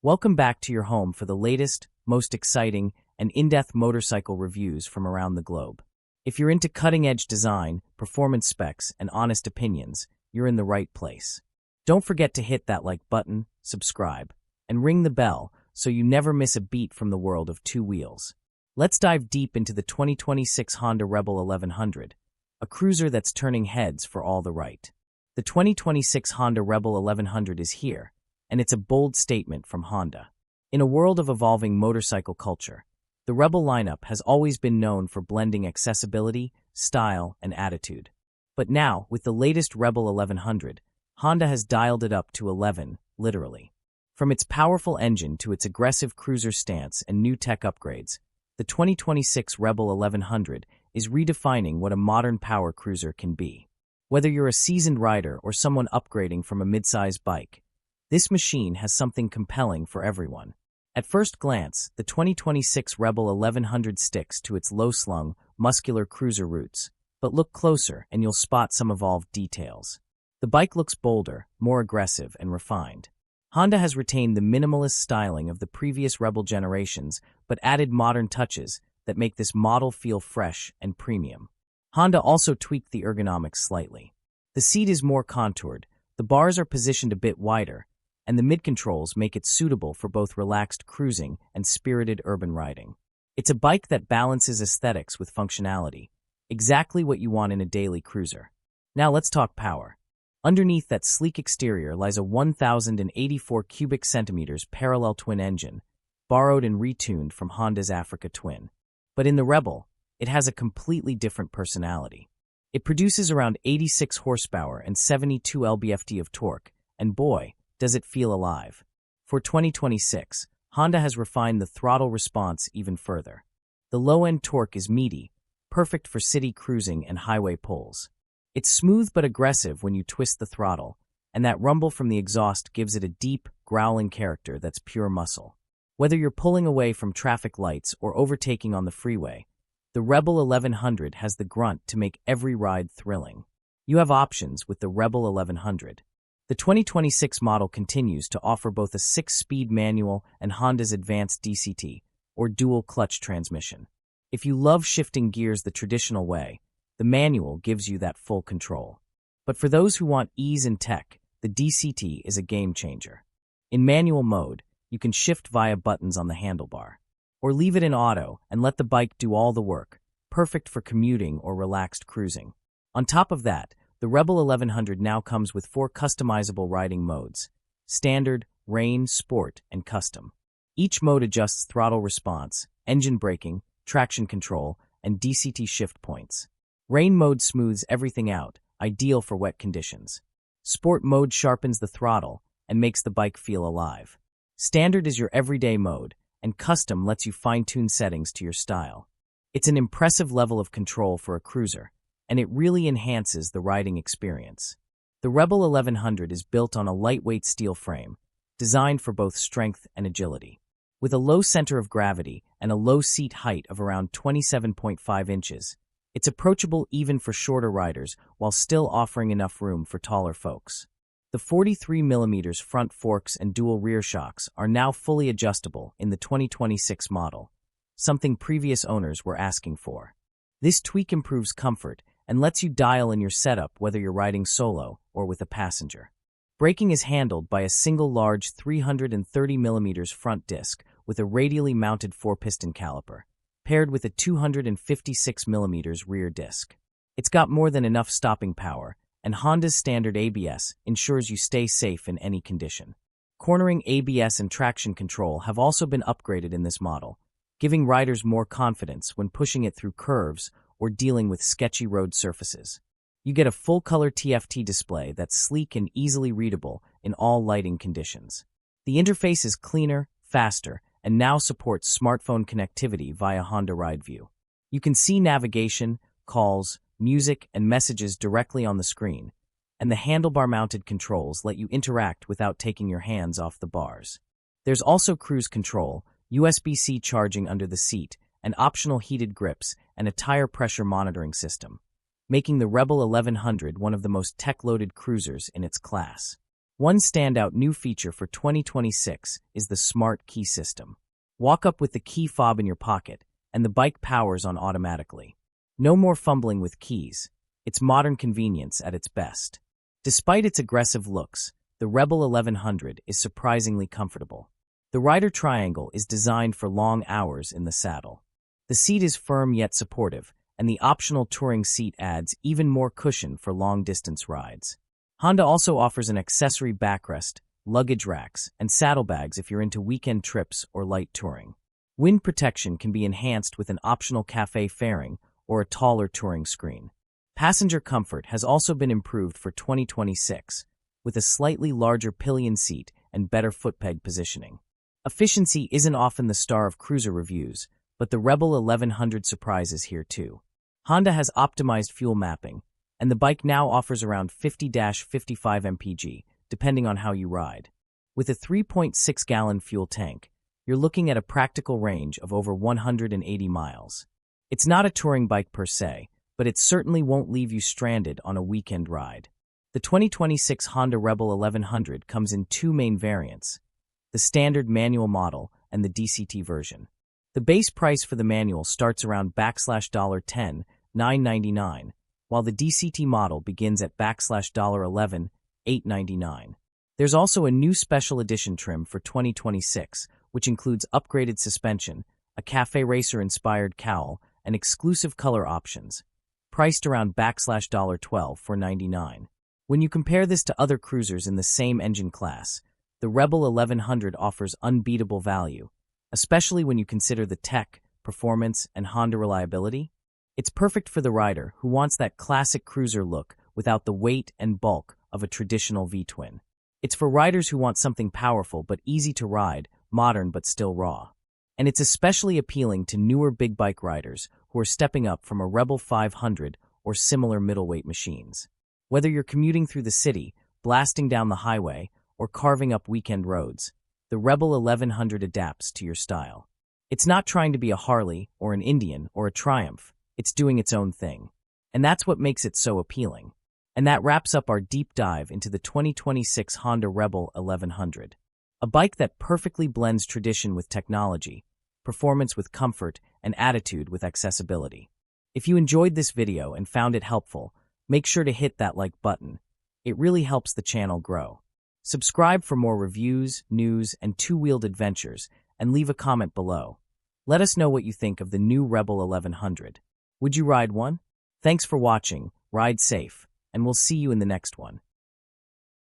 Welcome back to your home for the latest, most exciting, and in-depth motorcycle reviews from around the globe. If you're into cutting-edge design, performance specs, and honest opinions, you're in the right place. Don't forget to hit that like button, subscribe, and ring the bell so you never miss a beat from the world of two wheels. Let's dive deep into the 2026 Honda Rebel 1100, a cruiser that's turning heads for all the right. The 2026 Honda Rebel 1100 is here, and it's a bold statement from Honda. In a world of evolving motorcycle culture, the Rebel lineup has always been known for blending accessibility, style, and attitude. But now, with the latest Rebel 1100, Honda has dialed it up to 11, literally. From its powerful engine to its aggressive cruiser stance and new tech upgrades, the 2026 Rebel 1100 is redefining what a modern power cruiser can be. Whether you're a seasoned rider or someone upgrading from a midsize bike, this machine has something compelling for everyone. At first glance, the 2026 Rebel 1100 sticks to its low-slung, muscular cruiser roots, but look closer and you'll spot some evolved details. The bike looks bolder, more aggressive, and refined. Honda has retained the minimalist styling of the previous Rebel generations, but added modern touches that make this model feel fresh and premium. Honda also tweaked the ergonomics slightly. The seat is more contoured, the bars are positioned a bit wider, and the mid-controls make it suitable for both relaxed cruising and spirited urban riding. It's a bike that balances aesthetics with functionality, exactly what you want in a daily cruiser. Now let's talk power. Underneath that sleek exterior lies a 1,084 cubic centimeters parallel twin engine, borrowed and retuned from Honda's Africa Twin. But in the Rebel, it has a completely different personality. It produces around 86 horsepower and 72 lb-ft of torque, and boy, does it feel alive. For 2026, Honda has refined the throttle response even further. The low-end torque is meaty, perfect for city cruising and highway pulls. It's smooth but aggressive when you twist the throttle, and that rumble from the exhaust gives it a deep, growling character that's pure muscle. Whether you're pulling away from traffic lights or overtaking on the freeway, the Rebel 1100 has the grunt to make every ride thrilling. You have options with the Rebel 1100. The 2026 model continues to offer both a 6-speed manual and Honda's advanced DCT, or dual-clutch transmission. If you love shifting gears the traditional way, the manual gives you that full control. But for those who want ease and tech, the DCT is a game-changer. In manual mode, you can shift via buttons on the handlebar, or leave it in auto and let the bike do all the work, perfect for commuting or relaxed cruising. On top of that, the Rebel 1100 now comes with 4 customizable riding modes: Standard, Rain, Sport, and Custom. Each mode adjusts throttle response, engine braking, traction control, and DCT shift points. Rain mode smooths everything out, ideal for wet conditions. Sport mode sharpens the throttle and makes the bike feel alive. Standard is your everyday mode, and Custom lets you fine-tune settings to your style. It's an impressive level of control for a cruiser, and it really enhances the riding experience. The Rebel 1100 is built on a lightweight steel frame, designed for both strength and agility. With a low center of gravity and a low seat height of around 27.5 inches, it's approachable even for shorter riders while still offering enough room for taller folks. The 43mm front forks and dual rear shocks are now fully adjustable in the 2026 model, something previous owners were asking for. This tweak improves comfort and lets you dial in your setup whether you're riding solo or with a passenger. Braking is handled by a single large 330mm front disc with a radially mounted 4-piston caliper, paired with a 256mm rear disc. It's got more than enough stopping power, and Honda's standard ABS ensures you stay safe in any condition. Cornering ABS and traction control have also been upgraded in this model, giving riders more confidence when pushing it through curves or dealing with sketchy road surfaces. You get a full-color TFT display that's sleek and easily readable in all lighting conditions. The interface is cleaner, faster, and now supports smartphone connectivity via Honda Ride View. You can see navigation, calls, music, and messages directly on the screen, and the handlebar-mounted controls let you interact without taking your hands off the bars. There's also cruise control, USB-C charging under the seat, and optional heated grips and a tire pressure monitoring system, making the Rebel 1100 one of the most tech-loaded cruisers in its class. One standout new feature for 2026 is the smart key system. Walk up with the key fob in your pocket, and the bike powers on automatically. No more fumbling with keys. It's modern convenience at its best. Despite its aggressive looks, the Rebel 1100 is surprisingly comfortable. The rider triangle is designed for long hours in the saddle. The seat is firm yet supportive, and the optional touring seat adds even more cushion for long-distance rides. Honda also offers an accessory backrest, luggage racks, and saddlebags if you're into weekend trips or light touring. Wind protection can be enhanced with an optional cafe fairing or a taller touring screen. Passenger comfort has also been improved for 2026, with a slightly larger pillion seat and better footpeg positioning. Efficiency isn't often the star of cruiser reviews, but the Rebel 1100 surprises here too. Honda has optimized fuel mapping, and the bike now offers around 50-55 mpg, depending on how you ride. With a 3.6-gallon fuel tank, you're looking at a practical range of over 180 miles. It's not a touring bike per se, but it certainly won't leave you stranded on a weekend ride. The 2026 Honda Rebel 1100 comes in two main variants, the standard manual model and the DCT version. The base price for the manual starts around $10,999, while the DCT model begins at $11,899. There's also a new special edition trim for 2026, which includes upgraded suspension, a Cafe Racer-inspired cowl, and exclusive color options, priced around $12,499. When you compare this to other cruisers in the same engine class, the Rebel 1100 offers unbeatable value, especially when you consider the tech, performance, and Honda reliability. It's perfect for the rider who wants that classic cruiser look without the weight and bulk of a traditional V-twin. It's for riders who want something powerful but easy to ride, modern but still raw. And it's especially appealing to newer big bike riders who are stepping up from a Rebel 500 or similar middleweight machines. Whether you're commuting through the city, blasting down the highway, or carving up weekend roads, the Rebel 1100 adapts to your style. It's not trying to be a Harley or an Indian or a Triumph. It's doing its own thing. And that's what makes it so appealing. And that wraps up our deep dive into the 2026 Honda Rebel 1100. A bike that perfectly blends tradition with technology, performance with comfort, and attitude with accessibility. If you enjoyed this video and found it helpful, make sure to hit that like button. It really helps the channel grow. Subscribe for more reviews, news, and two-wheeled adventures, and leave a comment below. Let us know what you think of the new Rebel 1100. Would you ride one? Thanks for watching, ride safe, and we'll see you in the next one.